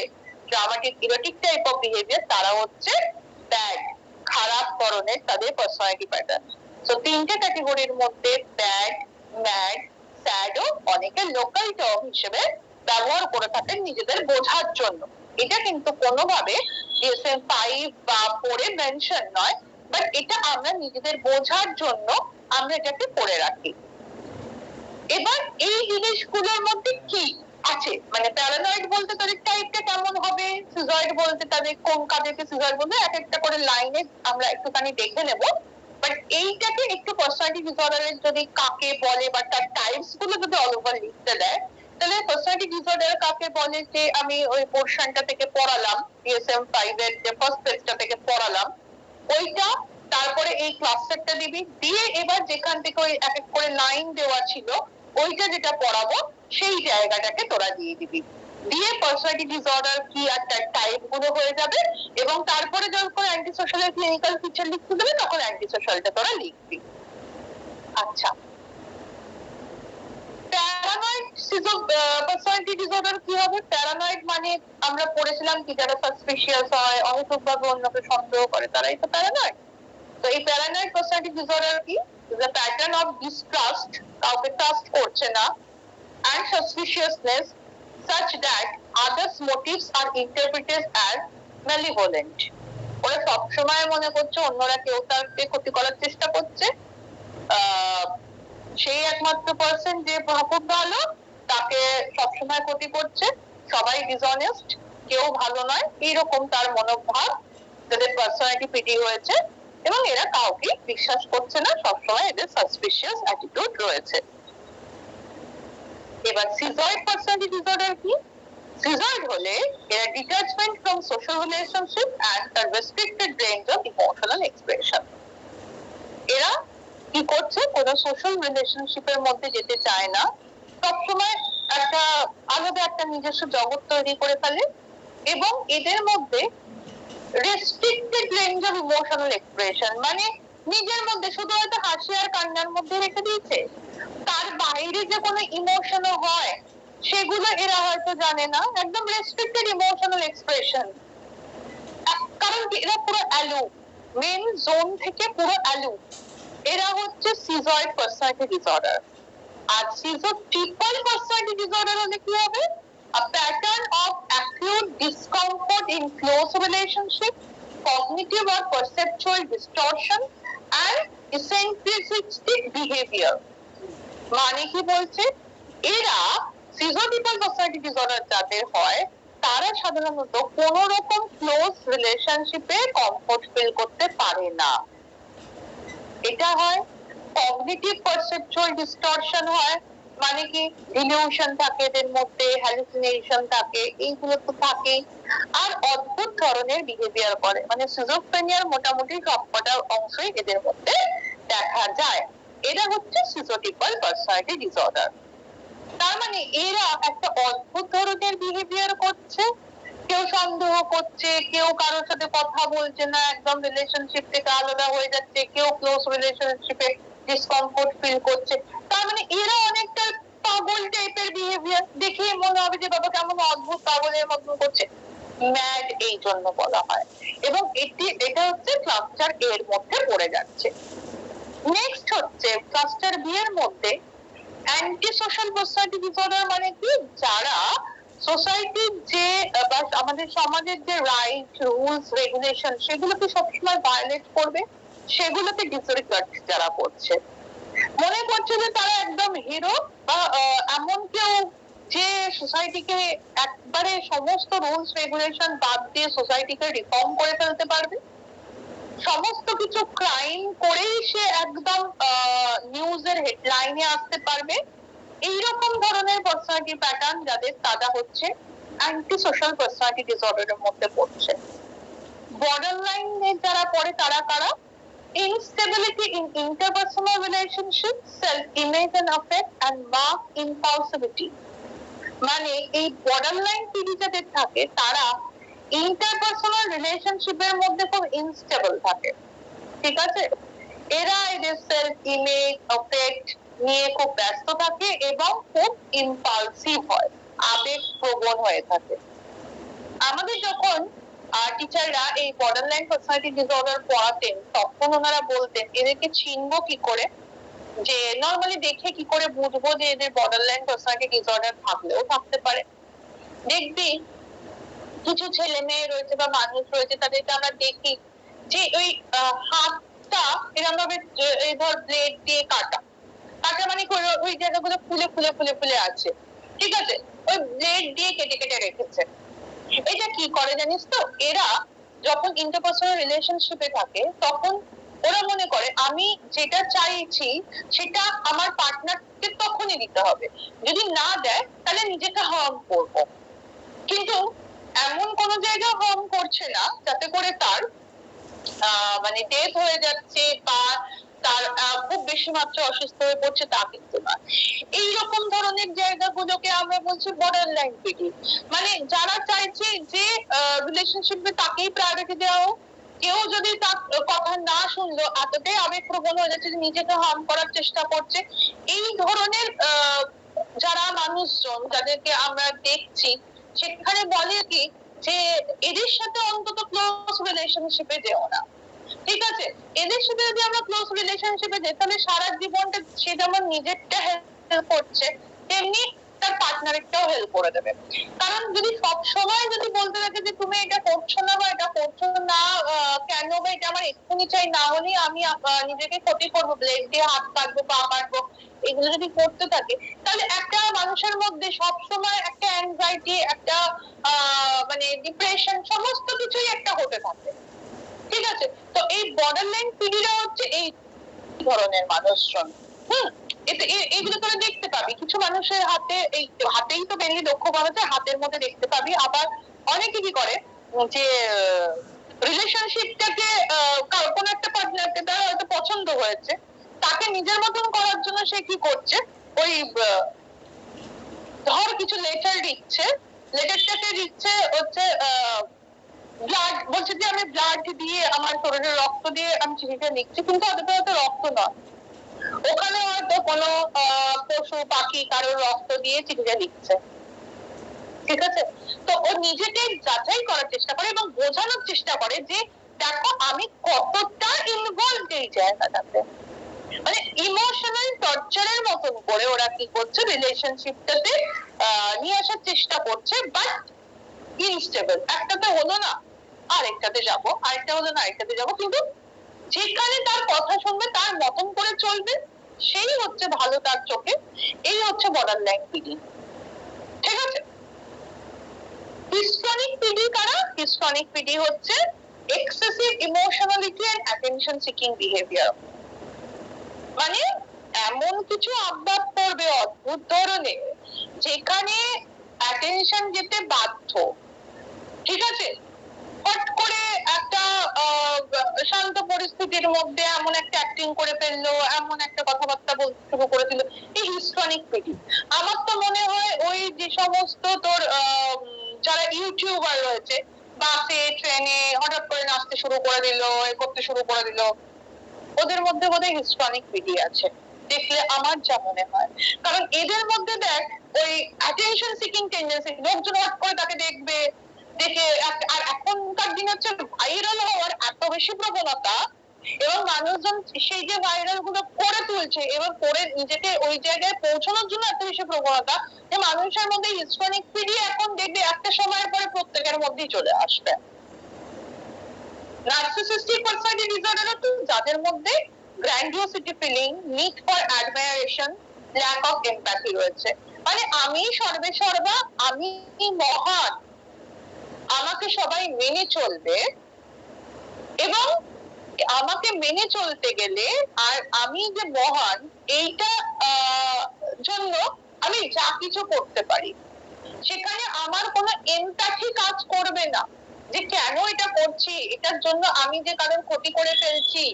dramatic, erotic type of behaviour, তারা হচ্ছে ব্যাড, খারাপ ধরনের তাদের পার্সোনালিটি প্যাটার্ন। তো তিনটে ক্যাটাগরির মধ্যে ব্যাড, ম্যাড, স্যাডও অনেকে লোকাল টার্ম হিসেবে ব্যবহার করে থাকেন নিজেদের বোঝার জন্য। এটা কিন্তু কোনোভাবে DSM-5 বা 4 এ মেনশন নয়, বাট এটা আমরা নিজেদের বোঝার জন্য আমরা এটাকে পড়ে রাখি। এবার এই জিনিসগুলোর মধ্যে কি আছে, মানে প্যারানয়েড বলতে তাদের টাইপটা কেমন হবে, সিজয়েড বলতে তাদের কোন কাজেকে সিজয়েড বলতে, এক একটা করে লাইনে আমরা একটুখানি দেখে নেব। বাট এইটাকে একটু পার্সোনালিটি ডিসঅর্ডারের যদি কাকে বলে বা তার টাইপস গুলো যদি অল ওভার লিখতে দেয়, তাহলে পার্সোনালিটি ডিসঅর্ডার কাকে বলে যে আমি ওই পোর্শনটা থেকে পড়ালাম, DSM-5 এর যে ফার্স্ট পেজটা থেকে পড়ালাম ওইটা, তারপরে এই ক্লাস্টারটা দিবি, দিয়ে এবার যেখান থেকে ওই এক এক করে লাইন দেওয়া ছিল ওইটা যেটা পড়াবো সেই জায়গাটাকে তোরা দিয়ে দিবি, দিয়ে পার্সোনালিটি ডিসঅর্ডার কি আর তার টাইপ গুলো হয়ে যাবে, এবং তারপরে যখন অ্যান্টি সোশ্যালের ক্লিনিক্যাল ফিচার লিখতে দেবে তখন অ্যান্টি সোশ্যালটা তোরা লিখবি। আচ্ছা, প্যারানয়েড পার্সোনালিটি ডিসঅর্ডার কি হবে? প্যারানয়েড মানে আমরা পড়েছিলাম কি, যারা সাসপিশিয়াস হয়, অহেতুকভাবে অন্যকে সন্দেহ করে, তারাই তো প্যারানয়েড। তো এই প্যারানয়েড পার্সোনালিটি ডিসঅর্ডার কি? the pattern of distrust, কাউকে ট্রাস্ট করছে না, and suspiciousness such that others motives are interpreted as malevolent. ওরা সবসময় মনে করছে অন্যরা কেউ তাকে ক্ষতি করার চেষ্টা করছে, সেই একমাত্র পার্সন যে খুব ভালো তাকে সবসময় ক্ষতি করছে, সবাই ডিসঅনেস্ট, কেউ ভালো নয়, এইরকম তার মনোভাব, যাদের পার্সোনালিটি পিটি হয়েছে, এবং এরা কাউকে বিশ্বাস করছে না, সবসময় এদের সাসপিশিয়াস অ্যাটিটিউড রয়েছে। এবার সিজয়েড পার্সোনালিটি ডিসঅর্ডার কি? সিজয়েড হলে এরা detachment from social relationship and the restricted range of emotional expression. এরা কি করছে, কোনো সোশ্যাল রিলেশনশিপের মধ্যে যেতে চায় না, সবসময় একটা আলাদা একটা নিজস্ব জগৎ তৈরি করে ফেলে, এবং এদের মধ্যে restricted range of emotional expression, মানে নিজের মধ্যে শুধু হয়তো হাসি আর কান্নার মধ্যে রেখে দিয়েছে, তার বাইরে যে কোনো ইমোশনও হয় সেগুলো এরা হয়তো জানে না, একদম রেস্ট্রিক্টেড ইমোশনাল এক্সপ্রেশন, কারণ এরা পুরো অ্যালু, মেন জোন থেকে পুরো অ্যালু। এরা হচ্ছে সিজয়েড পার্সোনালিটি ডিসঅর্ডার। আর সিজোটিপাল পার্সোনালিটি ডিসঅর্ডার হলে কি হবে? A pattern of acute discomfort in close relationship, cognitive or perceptual distortion, and eccentricity behavior। মানে কি বলছে, এরা সিজোটিপাল পার্সোনালিটি ডিসঅর্ডার যাদের হয় তারা সাধারণত কোন রকম ক্লোজ রিলেশনশিপে কমফোর্ট ফিল করতে পারে না। এটা হয় কগনিটিভ পারসেপচুয়াল ডিসটরশন হয়, মানে কি ডিলিউশন থাকে এদের মধ্যে, হ্যালুসিনেশন থাকে, এইগুলো তো থাকে। আর অদ্ভুত ধরনের বিহেভিয়ার করে, মানে সিজোফ্রেনিয়ার মোটামুটি সবকটা অংশই এদের মধ্যে দেখা যায়। এটা হচ্ছে সিজোটিপাল পার্সোনালিটি ডিসঅর্ডার। তার মানে এরা একটা অদ্ভুত ধরনের বিহেভিয়ার করছে, কেউ সন্দেহ করছে, কেউ কারোর সাথে কথা বলছে না, একদম রিলেশনশিপ থেকে আলাদা হয়ে যাচ্ছে, কেউ ক্লোজ রিলেশনশিপে ডিসকমফোর্ট ফিল করছে। তার মানে এরা অনেকটা পাগল টাইপের বিহেভিয়ার, দেখে মনে হবে যে বাবা কেমন অদ্ভুত পাগলের মতন করছে, ম্যাড এই জন্য বলা হয়। এবং এটা হচ্ছে ক্লাস্টার এ এর মধ্যে পড়ে যাচ্ছে। নেক্সট হচ্ছে ক্লাস্টার বি এর মধ্যে অ্যান্টি সোশ্যাল পার্সোনালিটি ডিসঅর্ডার, মানে কি যারা সোসাইটির যে বা আমাদের সমাজের যে রাইট রুলস রেগুলেশন সেগুলোকে সবসময় ভায়োলেট করবে, সেগুলোকে ডিসরিগার্ড যারা করছে, মনে করছে যে তারা একদম হিরো, বা এমন কেউ যে সোসাইটিকে একবারে সমস্ত রুলস রেগুলেশন বাদ দিয়ে সোসাইটিকে রিফর্ম করে ফেলতে পারবে, সমস্ত কিছু ক্রাইম করেই সে একদম নিউজের হেডলাইনে আসতে পারবে। এইরকম ধরনের পার্সোনালিটি প্যাটার্ন যাদের, তারা হচ্ছে অ্যান্টি সোশ্যাল পার্সোনালিটি ডিসঅর্ডারের মধ্যে পড়ছে। বর্ডার লাইনে যারা পড়ে তারা কারা? instability in interpersonal relationships, self image and affect, and marked impulsivity। মানে এই বর্ডার লাইন পিডি যাদের থাকে তারা ইন্টারপার্সোনাল রিলেশনশিপের মধ্যে খুব ইনস্টেবল থাকে, ঠিক আছে? এরা এদের সেলফ ইমেজ অ্যাফেক্ট নিয়ে খুব ব্যস্ত থাকে এবং খুব ইম্পালসিভ হয়, আবেগ প্রবণ হয়ে থাকে। আমাদের যখন টিচাররা এই বর্ডার লাইন পার্সোনালিটি ডিসঅর্ডার পড়াতেন তখন ওনারা বলতেন এদেরকে চিনবো কি করে, যে নরমালি দেখে কি করে বুঝবো যে এদের বর্ডার লাইন পার্সোনালিটি ডিসঅর্ডার থাকলেও থাকতে পারে। দেখবি কিছু ছেলে মেয়ে রয়েছে বা মানুষ রয়েছে তাদেরকে আমরা দেখি যে ওই হাতটা এরকম ভাবে এই ধর ব্লেড দিয়ে কাটা কাটা, মানে ওই জায়গাগুলো ফুলে ফুলে ফুলে ফুলে আছে, ঠিক আছে, ওই ব্লেড দিয়ে কেটে কেটে রেখেছে। এটা কি করে জানিস তো, এরা যখন ইন্টারপার্সোনাল রিলেশনশিপে থাকে তখন ওরা মনে করে আমি যেটা চাইছি সেটা আমার পার্টনারকে তখনই দিতে হবে, যদি না দেয় তাহলে নিজেকে হার্ম করবো। কিন্তু এমন কোন জায়গা হার্ম করছে না যাতে করে তার মানে ডেথ হয়ে যাচ্ছে বা তার খুব বেশি মাত্রা অসুস্থ হয়ে পড়ছে, তা কিন্তু না। এইরকম ধরনের জায়গাগুলোকে আমরা বলছি বর্ডার লাইন পিডি। মানে যারা চাইছে যে রিলেশনশিপে তাকেই প্রায়োরিটি দেওয়া হোক, কেউ যদি তার কথা না শুনলো এতটাই আবেগপ্রবণ হয়ে যাচ্ছে যে নিজেকে হার্ম করার চেষ্টা করছে। এই ধরনের যারা মানুষজন যাদেরকে আমরা দেখছি সেখানে বলে কি যে এদের সাথে অন্তত ক্লোজ রিলেশনশিপে যেও না, ঠিক আছে? এদের সাথে যদি আমরা ক্লোজ রিলেশনশিপে যাই তাহলে সারা জীবনটা সে যেমন নিজেরটা হেল্প করছে তেমনি তার পার্টনারটাও হেল্প করে দেবে। কারণ যদি সব সময় যদি বলতে থাকে যে তুমি এটা করছো না বা এটা করছো না কেন, বা এটা আমার এক্ষুনি চাই, না হলে আমি নিজেকে ক্ষতি করবো, ব্লেড দিয়ে হাত কাটবো পা কাটবো, এগুলো যদি করতে থাকে তাহলে একটা মানুষের মধ্যে সব সময় একটা অ্যাংজাইটি, একটা মানে ডিপ্রেশন, সমস্ত কিছুই একটা হতে থাকে, ঠিক আছে? তো এই বর্ডার লাইন পিডিরা হচ্ছে এই ধরনের মানুষজন। এগুলো তোরা দেখতে পাবি কিছু মানুষের হাতে, এই হাতেই তো মেনলি লক্ষ্য করা যায়, হাতের মধ্যে দেখতে পাবি। আবার অনেকে কি করে যে রিলেশনশিপটাকে কোন একটা পার্টনারকে তার হয়তো পছন্দ হয়েছে, তাকে নিজের মতন করার জন্য সে কি করছে, ওই ধর কিছু লেটার দিচ্ছে, লেটারটাকে দিচ্ছে হচ্ছে ব্লাড, বলছে যে আমি ব্লাড দিয়ে আমার শরীরের রক্ত দিয়ে আমি চিঠিটা লিখছি, কিন্তু ওটা হয়তো রক্ত নয়, ওখানে হয়তো কোনো পশু পাখি কারোর রক্ত দিয়ে চিঠিটা লিখছে, ঠিক আছে? তো ও নিজেকে যাচাই করার চেষ্টা করে এবং বোঝানোর চেষ্টা করে যে দেখো আমি কতটা ইনভলভ এই জায়গাটাতে, মানে ইমোশনাল টর্চারের মতন করে ওরা কি করছে রিলেশনশিপটাতে নিয়ে আসার চেষ্টা করছে, বাট ইনস্টেবল। একটাতে হলো না আরেকটাতে যাবো, আরেকটা হলো না আরেকটাতে যাবো, কিন্তু যেখানে তার কথা শুনবে, তার মতন করে চলবে, সেই হচ্ছে ভালো তার চোখে। এই হচ্ছে বর্ডার লাইন পিডি। ঠিক আছে? হিস্ট্রনিক পিডি কারা? হিস্ট্রনিক পিডি হচ্ছে excessive emotionality and attention seeking behaviour. মানে এমন কিছু আবদার করবে অদ্ভুত ধরনের, যেখানে অ্যাটেনশন যেতে বাধ্য। ঠিক আছে? হট করে একটা শান্ত পরিস্থিতির মধ্যে এমন একটা অ্যাক্টিং করে ফেললো, এমন একটা কথাবার্তা বলতে শুরু করে দিল, এই হিস্ট্রনিক পিডি। আমার তো মনে হয় ওই যে সমস্ত তোর যারা ইউটিউবার রয়েছে, বাসে ট্রেনে হঠাৎ করে নাচতে শুরু করে দিল, এ করতে শুরু করে দিল, ওদের মধ্যে বোধহয় হিস্ট্রনিক পিডি আছে, দেখলে আমার যা মনে হয়। কারণ এদের মধ্যে দেখ ওই অ্যাটেনশন সিকিং টেন্ডেন্সি, লোকজন হট করে তাকে দেখবে, দেখে। আর এখনকার দিন হচ্ছে ভাইরাল হওয়ার এত বেশি প্রবণতা, এবং মানুষজন সেই যে ভাইরাল গুলো করে তুলছে এবং করে নিজেকে ওই জায়গায় পৌঁছানোর জন্য এত বেশি প্রবণতা, যে মানুষের মধ্যে হিস্ট্রনিক পিডি এখন দেখবে একটা সময়ের পরে প্রত্যেকের মধ্যেই চলে আসবে। নার্সিসিস্টিক পার্সোনালিটি ডিসঅর্ডার হচ্ছে যাদের মধ্যে grandiosity feeling, need for admiration, lack of empathy রয়েছে। মানে আমি সর্বে সর্বা, আমি মহান, আমাকে সবাই মেনে চলবে, এবং আমাকে মেনে চলতে গেলে আর আমি যে মহান এইটা জন্য আমি যা কিছু করতে পারি, সেখানে আমার কোনো এমপ্যাথি কাজ করবে না, যে কেন এটা করছি, এটার জন্য আমি যে কারোর ক্ষতি করে ফেলছি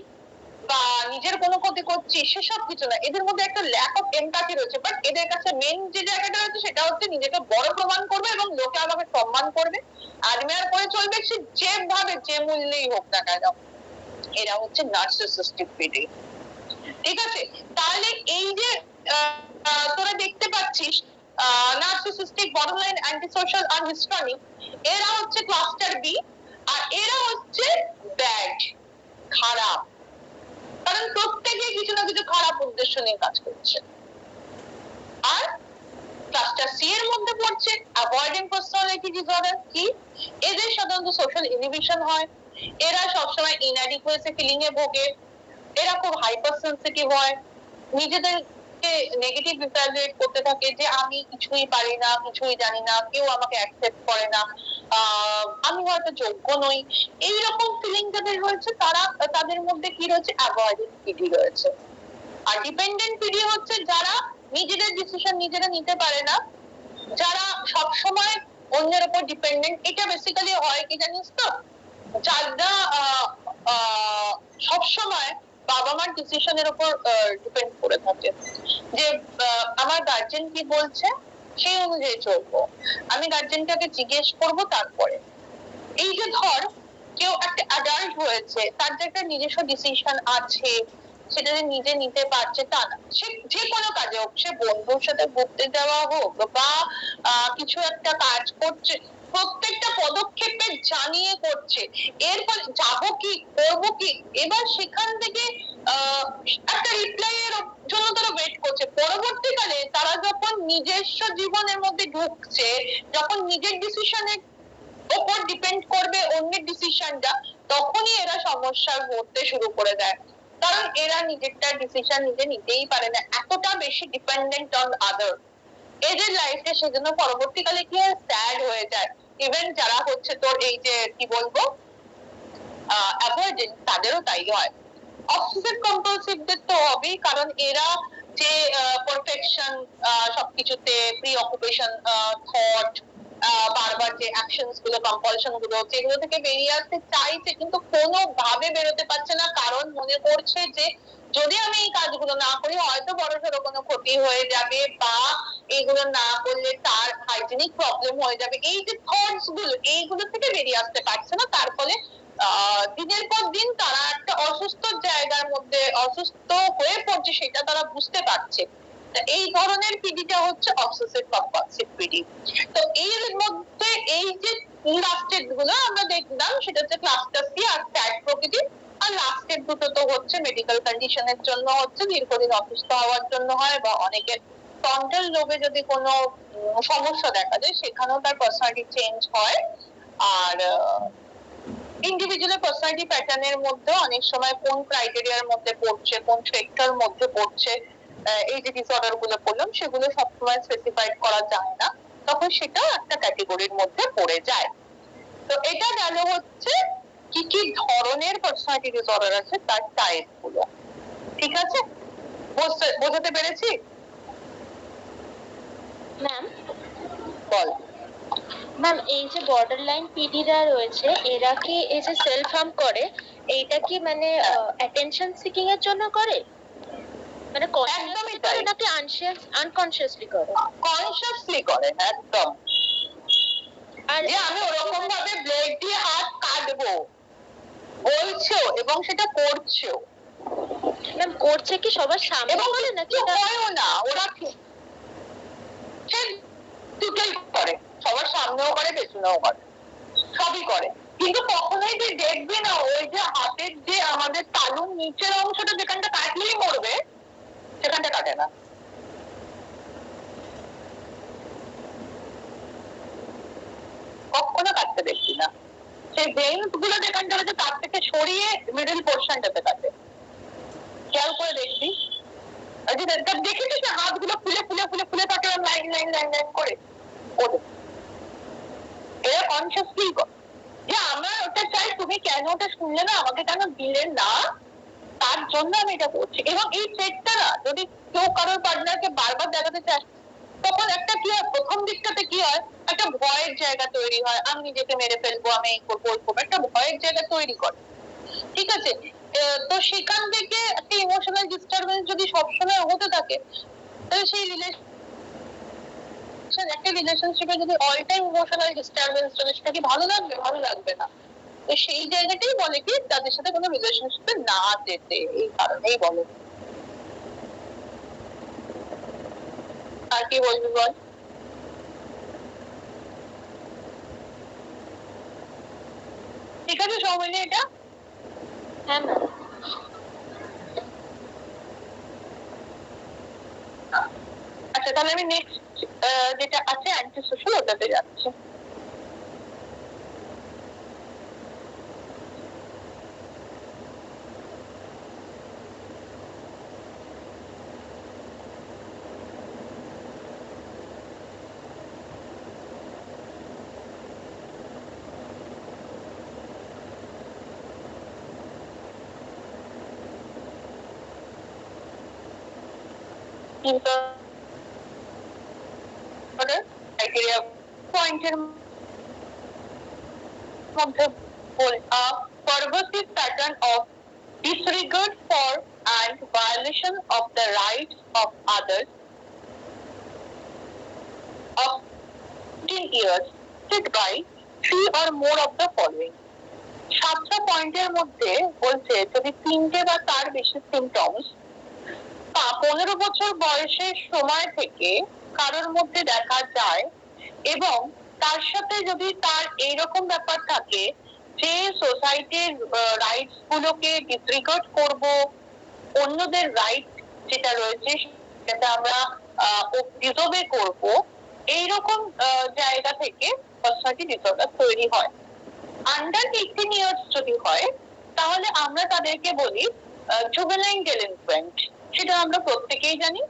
বা নিজের কোনো ক্ষতি করছি, সেসব কিছু না। এদের মধ্যে একটা ল্যাক অফ এমপ্যাথি রয়েছে। বাট এদের কাছে মেন যে জায়গাটা রয়েছে সেটা হচ্ছে নিজেকে বড় প্রমাণ করবে এবং লোকে আমাকে সম্মান করবে, অ্যাডমায়ার করে চলবে, সে যেভাবে যে মূল্যেই হোক না কেন। এরা হচ্ছে নার্সিসিস্টিক পিডি। ঠিক আছে? তাহলে এই যে তোরা দেখতে পাচ্ছিস নার্সিসিস্টিক, বর্ডারলাইন, অ্যান্টিসোশ্যাল আর হিস্ট্রনিক, এরা হচ্ছে ক্লাস্টার বি, আর এরা হচ্ছে ব্যাড, খারাপ। কারণ প্রত্যেকে কিছু না কিছু খারাপ উদ্দেশ্য নিয়ে কাজ করছে। আর ক্লাস্টার সি এর মধ্যে পড়ছে অ্যাভয়েডিং পার্সোনালিটি ডিসঅর্ডার। কি? এদের সাধারণত সোশ্যাল ইনহিবিশন হয়, এরা সবসময় ইনঅ্যাডিকুয়েসি ফিলিং এ ভোগে, এরা খুব হাইপার সেনসিটিভ হয়, নিজেদেরকে নেগেটিভ ইভ্যালুয়েট করতে থাকে যে আমি কিছুই পারি না, কিছুই জানি না, কেউ আমাকে অ্যাকসেপ্ট করে না, আমি হয়তো যোগ্য নই, এইরকম ফিলিং যাদের রয়েছে, তারা তাদের মধ্যে কি রয়েছে? অ্যাভয়েডিং পিডি রয়েছে। আর ডিপেন্ডেন্ট পিডি হচ্ছে যারা নিজেদের ডিসিশন নিজেরা নিতে পারে না, যারা সব সময় অন্যের উপর ডিপেন্ডেন্ট। এটা বেসিক্যালি হয় কি জানিস তো, যারা সব সময় বাবা মার ডিসিশনের উপর ডিপেন্ড করে থাকে, যে আমার গার্জেন কি বলছে সেই অনুযায়ী চলবো, আমি গার্জেনটাকে জিজ্ঞেস করব তারপরে। এই যে ধর কেউ একটা অ্যাডাল্ট হয়েছে, তার যে একটা নিজস্ব ডিসিশন আছে, সেটা যে নিজে নিতে পারছে তা না। সে যে কোনো কাজে হোক, সে বন্ধুর সাথে ঘুরতে যাওয়া হোক বা কিছু একটা কাজ করছে, প্রত্যেকটা পদক্ষেপে জানিয়ে করছে, এর ফলে যাবো কি, করবো কি, এবার সেখান থেকে একটা রিপ্লাই এর জন্য তারা ওয়েট করছে। পরবর্তীকালে তারা যখন নিজস্ব জীবনের মধ্যে ঢুকছে, যখন নিজের ডিসিশনের ওপর ডিপেন্ড করবে অন্যের ডিসিশনটা, তখনই এরা সমস্যার মধ্যে শুরু করে দেয়। কারণ এরা নিজেরটা ডিসিশন নিজে নিতেই পারে না, এতটা বেশি ডিপেন্ডেন্ট অন আদার। এদের লাইফে সেজন্য পরবর্তীকালে কি হয়, স্যাড হয়ে যায়। ইভেন যারা হচ্ছে তোর এই যে কি বলবো অ্যাভয়েডেন্ট, তাদেরও তাই হয়। অবসেসিভ কম্পালসিভদের তো হবেই, কারণ এরা যে পারফেকশন সবকিছুতে, প্রি অকুপেশন থট, বারবার যে অ্যাকশনস গুলো, কম্পালশন গুলো, যেগুলো থেকে বেরিয়ে আসতে চাইছে কিন্তু কোনো ভাবে বেরোতে পারছে না, কারণ মনে করছে যে যদি আমি এই কাজগুলো না করি হয়তো বড়সড় কোনো ক্ষতি হয়ে যাবে, বা এইগুলো না করলে তার হাইজেনিক প্রবলেম হয়ে যাবে। এই যে থটস গুলো, এইগুলো থেকে বেরিয়ে আসতে পারছে না, তার ফলে দিনের পর দিন তারা একটা অসুস্থ জায়গার মধ্যে অসুস্থ হয়ে পড়ছে, সেটা তারা বুঝতে পারছে। এই ধরনের পিডিটা হচ্ছে অবসেসিভ কম্পালসিভ পিডি। তো এর মধ্যে এই যে লাস্টের গুলো আমরা দেখলাম, সেটা হচ্ছে ক্লাস্টার সি আর স্যাড প্রকৃতির। আর লাস্টের দুটো তো হচ্ছে মেডিকেল কন্ডিশনের জন্য, হচ্ছে দীর্ঘদিন অসুস্থ হওয়ার জন্য হয়, বা অনেকের ফ্রন্টাল লোবে যদি কোনো সমস্যা দেখা যায়, সেখানেও তার পার্সোনালিটি চেঞ্জ হয়। আর ইন্ডিভিজুয়াল পার্সোনালিটি প্যাটার্নের মধ্যে অনেক সময় কোন ক্রাইটেরিয়ার মধ্যে পড়ছে, কোন সেক্টর মধ্যে পড়ছে, এই যে ডিসঅর্ডার গুলো বললাম সেগুলো সবসময় স্পেসিফাইড করা যায় না, তখন সেটা একটা ক্যাটেগরির মধ্যে পড়ে যায়। তো এটা গেল হচ্ছে কি কি ধরনের পার্সোনালিটি ডিসঅর্ডার আছে তার টাইপ গুলো। ঠিক আছে, বোঝাতে পেরেছি? ম্যাম বল। ম্যাম এই যে বর্ডার লাইন পিডিরা রয়েছে এরা কি এই যে সেলফ হার্ম করে, এইটা কি মানে অ্যাটেনশন সিকিং এর জন্য করে, মানে কনশিয়াসলি করে নাকি আনকনশিয়াসলি করে? কনশিয়াসলি করে একদম। আর যে আমি ওরকম ভাবে ব্লেড দিয়ে হাত কাটবো বলছো এবং সেটা করছো। ম্যাম করছে কি সবার সামনে বলে নাকি? হয়ও না, ওরা দুটোই করে, সবার সামনেও করে পেছনেও করে, সবই করে। কিন্তু কখনোই তুই দেখবি না ওই যে হাতের যে আমাদের তালুর নিচের অংশটা যেখানটা কাটলেই মরবে সেখানটা কাটে না। কখনো কাটতে দেখবি না। সেই ভেইনস গুলো যেখানটা রয়েছে তার থেকে সরিয়ে মিডল পোর্শনটাতে কাটে। খেয়াল করে দেখবি, দেখেছিস না হাতগুলো ফুলে ফুলে ফুলে ফুলে থাকে লাইন লাইন লাইন লাইন করে। এরা কনসিয়াসলি যে আমরা ওটা চাই, তুমি কেন ওটা শুনলে না, আমাকে কেন দিলে না, তার জন্য আমি এটা করছি। এবং এই ট্রেডটা না যদি কেউ কারোর পার্টনারকে বারবার দেখাতে চায় তখন একটা কি হয়, প্রথম দিকটাতে কি হয়, একটা ভয়ের জায়গা তৈরি হয়, আমি নিজেকে মেরে ফেলবো, আমি এই করবো ওই করবো, একটা ভয়ের জায়গা তৈরি করে। ঠিক আছে, তো সেখান থেকে একটা ইমোশনাল ডিস্টারবেন্স যদি সবসময় হতে থাকে তাহলে সেই একটা রিলেশনশিপে যদি অল টাইম ইমোশনাল ডিস্টারবেন্স চলে সেটা কি ভালো লাগবে? ভালো লাগবে না। তো সেই জায়গাটাই বলে কি তাদের সাথে কোনো রিলেশনশিপে না যেতে, এই কারণেই বলে। আর কি বলবি বল? ঠিক আছে সৌমিলি, এটা হ্যাঁ ম্যাম। আচ্ছা তাহলে আমি নেক্সট যেটা আছে অ্যান্টি সোশ্যাল ওটাতে যাচ্ছি। ক্রাইটেরিয়া পয়েন্টের মধ্যে pervasive pattern of disregard for and violation of the rights of others of 15 years set by 3 or more of the following. 7টা পয়েন্টের মধ্যে বলছে যদি 3টে বা তার বেশি সিমটমস 15 বছর বয়সের সময় থেকে কারোর মধ্যে দেখা যায় এবং তার সাথে যদি তার এইরকম ব্যাপার থাকে যে সোসাইটির রাইটস গুলোকে ডিসরিগার্ড করব, অন্যদের রাইট যেটা রয়েছে সেটা আমরা ডিসওবে করব, এইরকম জায়গা থেকে পার্সোনালিটি ডিসঅর্ডার তৈরি হয়। আন্ডার 18 ইয়ার্স যদি হয় তাহলে আমরা তাদেরকে বলি জুভেনাইল ডেলিনকুয়েন্ট, সেটা আমরা প্রত্যেকেই জানি।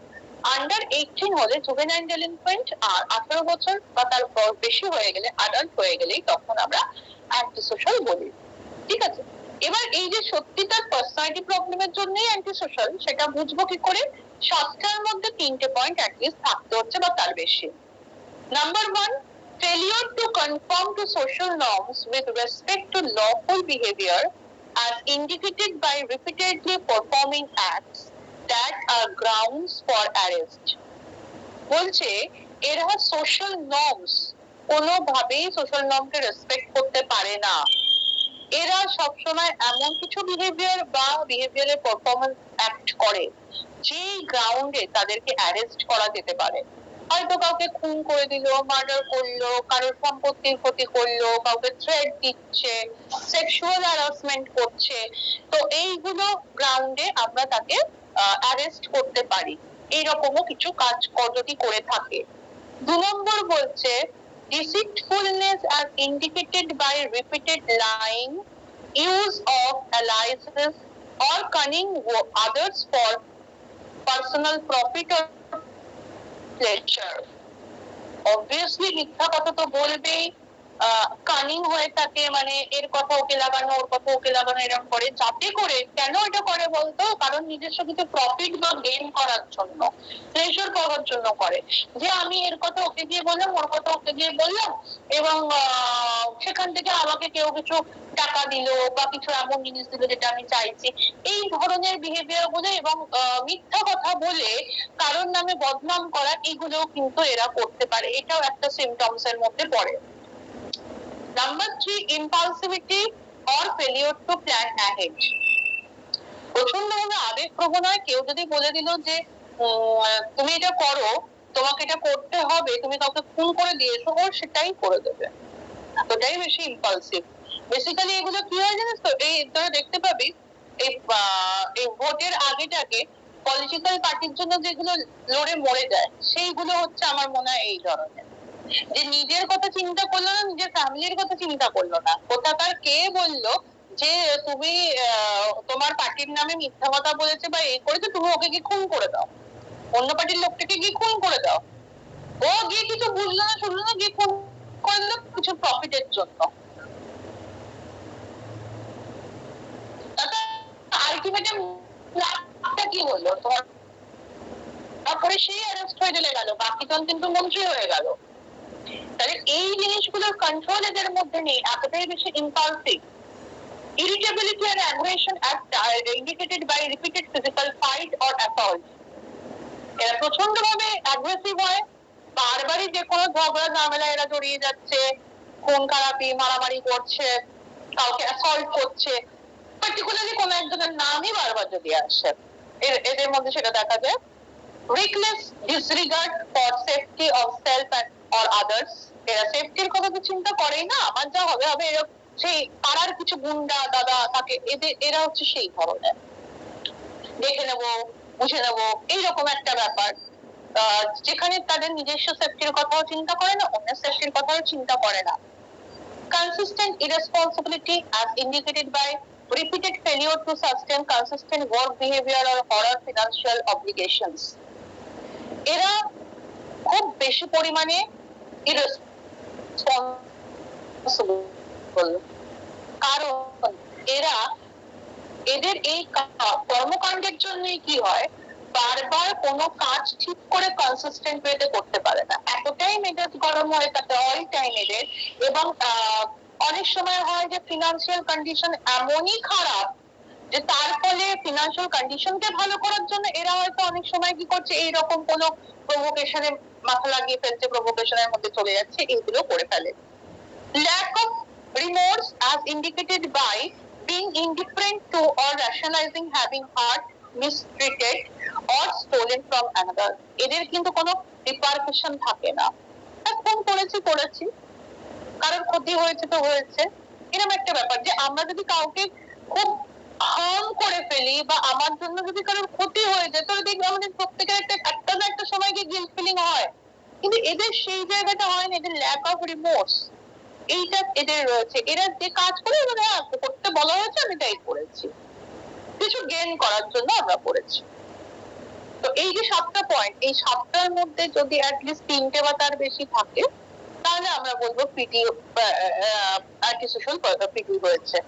আন্ডার 18 হলে জুভেনাইল ডেলিনকুয়েন্ট, আর 18 বছর বা তার বেশি হয়ে গেলে অ্যাডাল্ট হয়ে গেলেই তখন আমরা অ্যান্টি সোশ্যাল বলি। ঠিক আছে, এবার এই যে সত্যিকার পার্সোনালিটি প্রবলেমের জন্যই অ্যান্টি সোশ্যাল সেটা বুঝবো কি করে? 7টার মধ্যে 3টে পয়েন্ট অ্যাটলিস্ট থাকতে হচ্ছে বা তার বেশি। Number 1, failure to conform to social norms with respect to lawful behavior as indicated by repeatedly performing acts that are grounds for arrest. বলছে এরা সোশ্যাল নর্মস কোনোভাবেই সোশ্যাল নর্মকে রেসপেক্ট করতে পারে না। এরা সবসময় এমন কিছু বিহেভিয়ার বা বিহেভিয়ারের পারফরমেন্স অ্যাক্ট করে যে গ্রাউন্ডে তাদেরকে অ্যারেস্ট করা যেতে পারে। হয়তো কাউকে খুন করে দিল, মার্ডার করলো, কারোর সম্পত্তির ক্ষতি করলো, কাউকে থ্রেট দিচ্ছে, সেক্সুয়াল হ্যারাসমেন্ট করছে, তো এইগুলো গ্রাউন্ডে আমরা তাকে অ্যারেস্ট করতে পারি এইরকমও কিছু কাজ যদি করে থাকে। 2 নম্বর বলছে deceitfulness as indicated by repeated lying, use of alliances or cunning others for personal profit or pleasure. Obviously মিথ্যা কথা তো বলবেই, কানিং হয়ে থাকে, মানে এর কথা ওকে লাগানো ওর কথা ওকে লাগানো এরকম করে, যাতে করে কেন এটা করে বলতো, কারণ নিজস্ব কিছু প্রফিট বা গেইন করার জন্য, প্লেজার পাওয়ার জন্য করে, যে আমি এর কথা ওকে গিয়ে বললাম ওর কথা ওকে গিয়ে বললাম এবং সেখান থেকে আমাকে কেউ কিছু টাকা দিল বা কিছু এমন জিনিস দিল যেটা আমি চাইছি, এই ধরনের বিহেভিয়ার গুলো এবং মিথ্যা কথা বলে কারোর নামে বদনাম করা, এগুলো কিন্তু এরা করতে পারে, এটাও একটা সিমটমস এর মধ্যে পড়ে। Number 3, impulsivity or failure to plan ahead. প্রচন্ডভাবে আবেগপ্রবণ হয়, কেউ যদি বলে দিল যে তুমি এটা করো, তোমাকে এটা করতে হবে, তুমি কাউকে ফোন করে দিয়েছো, ও সেটাই করে দেবে, এতটাই বেশি ইম্পালসিভ। বেসিক্যালি এগুলো কি হয় জানিস তো, এই তোরা দেখতে পাবি এই ভোটের আগেটাকে পলিটিক্যাল পার্টির জন্য যেগুলো লড়ে মরে যায়, সেইগুলো হচ্ছে আমার মনে হয় এই ধরনের, যে নিজের কথা চিন্তা করলো না, নিজের ফ্যামিলির কথা চিন্তা করলো না, কোথাকার কে বললো যে তুমি তোমার পার্টির নামে মিথ্যা কথা বলেছে বা এই করেছে, তুমি ওকে গিয়ে খুন করে দাও, অন্য পার্টির লোকটাকে গিয়ে খুন করে দাও, ও গিয়ে কিছু বুঝলো না শুনলো না, গিয়ে খুন করলো কিছু প্রফিটের জন্য, আলটিমেটলি লাভটা কি হলো তোমার, তারপরে সেই অ্যারেস্ট হয়ে চলে গেল, বাকিজন কিন্তু মন্ত্রী হয়ে গেল। তাহলে এই জিনিসগুলোর কন্ট্রোল এদের মধ্যে নেই, এতটাই বেশি impulsive. Irritability and aggression are indicated by repeated physical fight or assault. এরা প্রচন্ড ভাবে অ্যাগ্রেসিভ হয়, বারবারই যে কোনো ঝগড়া ঝামেলা এরা জড়িয়ে যাচ্ছে, খুন খারাপি মারামারি করছে, কাউকে অ্যাসল্ট করছে, পার্টিকুলারলি কোনো একজনের নামই বারবার যদি আসে, এদের মধ্যে সেটা দেখা যায়। Reckless disregard for safety of self or others. এরা সেফটির কথা তো চিন্তা করেই না, আমার যা হবে হবে, এরা সেই পাড়ার কিছু গুন্ডা দাদা থাকে, এরা হচ্ছে সেই ধরনের, দেখে নেবো বুঝে নেবো এইরকম একটা ব্যাপার, যেখানে তাদের নিজস্ব সেফটির কথাও চিন্তা করে না, অন্যের সেফটির কথাও চিন্তা করে না। Consistent irresponsibility as indicated by repeated failure to sustain consistent work behavior or horror financial obligations. এরা খুব বেশি পরিমাণে irresponsible, কারণ এদের এই কর্মকাণ্ডের জন্যই কি হয়, বারবার কোনো কাজ ঠিক করে কনসিস্টেন্ট ওয়েতে করতে পারে না, এতটাই মেজাজ গরম হয়ে থাকে অল টাইম এদের, এবং অনেক সময় হয় যে ফিনান্সিয়াল কন্ডিশন এমনই খারাপ যে তার ফলে ফিনান্সিয়াল কন্ডিশনকে ভালো করার জন্য এরা হয়তো অনেক সময় কি করছে, এইরকম কোনো প্রভোকেশনে মাথা লাগিয়ে ফেলছে, প্রভোকেশনের মধ্যে চলে যাচ্ছে, এইগুলো করে ফেলে। Lack of remorse as indicated by being indifferent to or rationalizing having hurt, mistreated or stolen from another. এদের কিন্তু কোনো রিপারকাশন থাকে না, ফোন করেছি কারোর ক্ষতি হয়েছে তো হয়েছে, এরকম একটা ব্যাপার, যে আমরা যদি কাউকে খুব হার্ম করে ফেলি বা আমার জন্য যদি কারোর ক্ষতি হয়ে যায়, তাহলে দেখবি আমাদের প্রত্যেকের একটা সময় গিয়ে গিল্ট ফিলিং হয়, কিন্তু এদের সেই জায়গাটা হয় না, এদের ল্যাক অফ রিমোর্স এইটা এদের রয়েছে, এরা যে কাজ করে করতে বলা হয়েছে আমি তাই করেছি, কিছু গেইন করার জন্য আমরা করেছি। তো এই যে 7টা পয়েন্ট, এই 7টার মধ্যে যদি অ্যাটলিস্ট 3টে বা তার বেশি থাকে, তাহলে আমরা বলবো পিটি, অ্যান্টিসোশাল পিটি হয়েছে।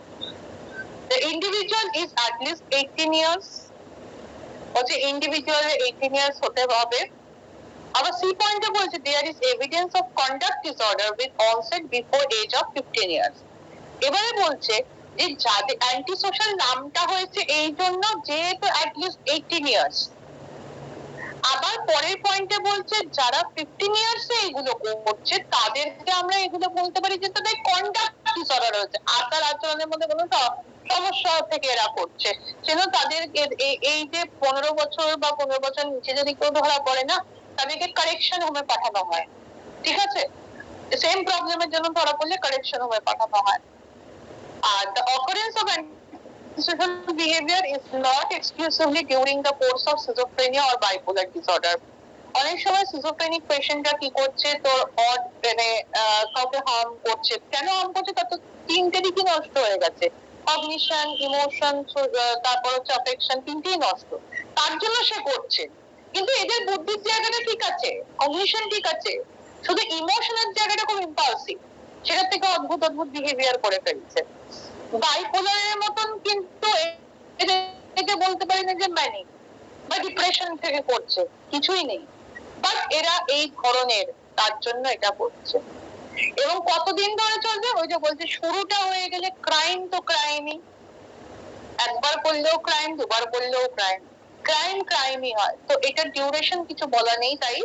The individual is at least 18 years, হচ্ছে ইন্ডিভিজুয়াল 18 years হতে হবে। আবার সি পয়েন্টে বলছে there is evidence of conduct disorder with onset before age of 15 years. এবারে বলছে যে যাদের অ্যান্টি সোশ্যাল নামটা হয়েছে এই জন্য যেহেতু at least 18 years। আবার পরের পয়েন্টে বলছে যারা 15 ইয়ার্স এ এগুলো করছে তাদেরকে আমরা এগুলো বলতে পারি যে তাদের কন্ডাক্ট ডিসঅর্ডার হয়েছে, আচার আচরণের মধ্যে কোনো সমস্যা থেকে এরা করছে, সেজন্য তাদের এই যে 15 বছর বা 15 বছর নিচে যদি কেউ ধরা পড়ে না, তাদেরকে কারেকশন হোমে পাঠানো হয়, ঠিক আছে, সেম প্রবলেমের জন্য ধরা পড়লে কারেকশন হোমে পাঠানো হয়। আর the occurrence of antisocial behavior is not exclusively during the course of schizophrenia or bipolar disorder. অনেক সময় schizophrenic পেশেন্টরা কি করছে, তোর কাউকে হার্ম করছে, কেন হার্ম করছে, তার তো 3টে দিকই নষ্ট হয়ে গেছে, কগনিশন, ইমোশন, তারপর হচ্ছে অফেকশন, তিনটেই নষ্ট। তার জন্য সে করছে, কিন্তু এদের বুদ্ধির জায়গাটা ঠিক আছে, কগনিশন ঠিক আছে, শুধু ইমোশনের জায়গাটা খুব ইম্পালসিভ, সেটা থেকে অদ্ভুত অদ্ভুত বিহেভিয়ার করে ফেলছে। বাইপোলারের মতন কিন্তু একে বলতে পারি না যে ম্যানিক বা ডিপ্রেশন থেকে করছে, কিছুই নেই, বাট এরা এই ধরনের, তার জন্য এটা করছে। এবং কতদিন ধরে চলবে? ওই যে বলছে শুরুটা হয়ে গেলে ক্রাইম তো ক্রাইমই, একবার করলেও ক্রাইম, দুবার করলেও ক্রাইম, ক্রাইম ক্রাইমই হয়। তো এটার ডিউরেশন কিছু বলা নেই, তাই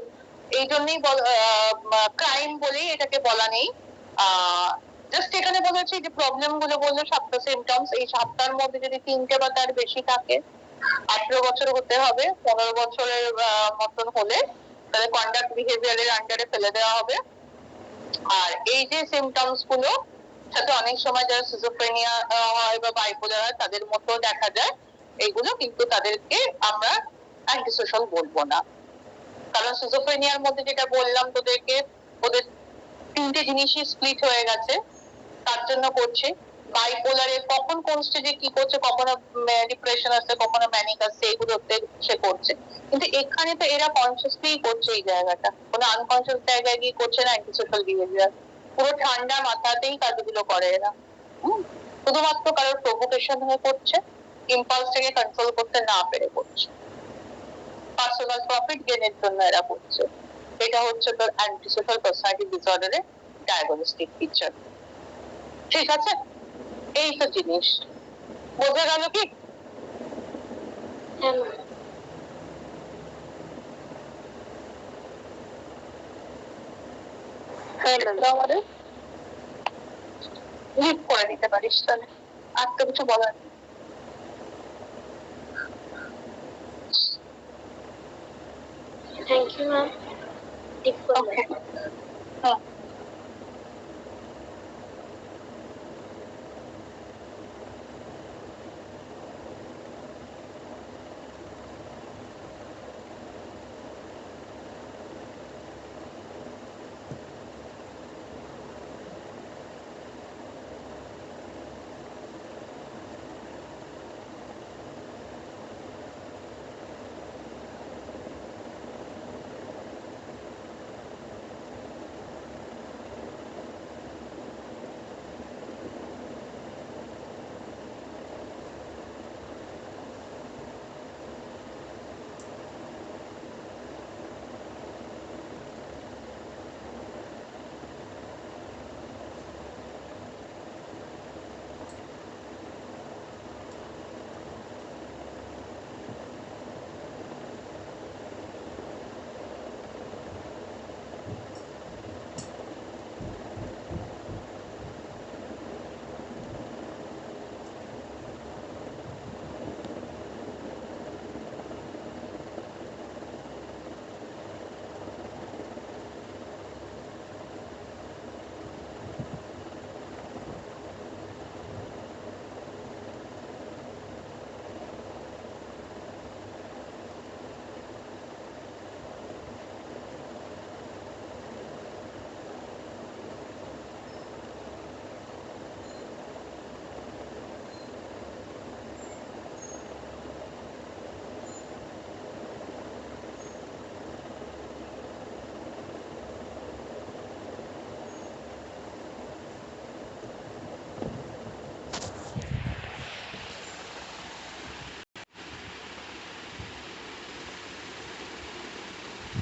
এই জন্যই ক্রাইম বলেই এটাকে বলা নেই। জাস্ট এখানে বলেছি যে প্রবলেম গুলো বললো 7টা সিমটমস, এই 7টার মধ্যে যদি 3টে বা তার বেশি থাকে, 18 বছর হতে হবে, 15 বছরের মতন হলে তাহলে কন্ডাক্ট বিহেভিয়ারের আন্ডারে ফেলে দেওয়া হবে। আর এই যে সিমটমস গুলো, সাথে অনেক সময় যারা সিজোফ্রেনিয়া হয় বা বাইপোলার হয় তাদের মতো দেখা যায়, এইগুলো কিন্তু তাদেরকে আমরা অ্যান্টিসোশ্যাল বলবো না। কারণ সিজোফ্রেনিয়ার মধ্যে যেটা বললাম তোদেরকে, ওদের 3টে জিনিসই স্প্লিট হয়ে গেছে, তার জন্য করছে। বাইপোলারে কখন কোন স্টেজে কি করছে, কখনো ডিপ্রেশন আসছে, কখনো ম্যানিক আসছে, এগুলোতে সে করছে। কিন্তু এখানে তো এরা কনসিয়াসলি করছে, এই জায়গাটা কোনো আনকনসিয়াস জায়গায় গিয়ে করছে না অ্যান্টিসোশ্যাল বিহেভিয়ার, পুরো ঠান্ডা মাথাতেই কাজগুলো করে এরা। শুধুমাত্র কারোর প্রভোকেশন হয়ে করছে, ইম্পালস থেকে কন্ট্রোল করতে না পেরে করছে, পার্সোনাল প্রফিট গেনের জন্য এরা করছে। এটা হচ্ছে তোর অ্যান্টিসোশ্যাল পার্সোনালিটি ডিসঅর্ডারের ডায়াগনস্টিক ফিচার। ঠিক আছে, এই তো জিনিস বোঝা গেল কি? আমাদের লিভ করে দিতে পারিস তাহলে, আর তো কিছু বলার নেই। Thank you ma'am. ওকে, হ্যাঁ।